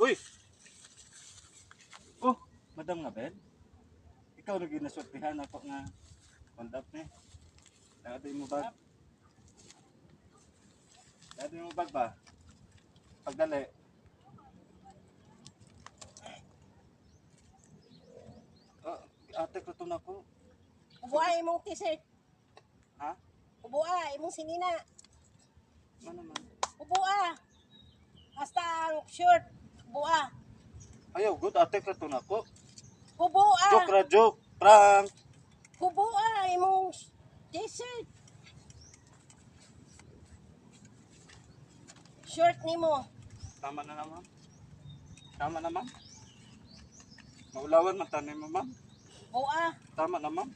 Uy! Oh, Madam nga Ben. Ikaw na ginasortihan ako nga kondap ni. Dati mo bag. Dati mo bag ba? Pagdali. Ate ko to na ko. Ubuha imong t-shirt. Ha? Ubuha imong sinina. Ano naman? Ubuha. Basta ang shirt. Ubuha. Ayaw, good. Ate ko to na ko. Ubuha. Joke ra joke. Prank. Ubuha imong t-shirt. Shirt nimo. Tama na naman. Tama na ma'am. Maulawan man tanim mo ma'am. Ubuha. Tama na ma'am.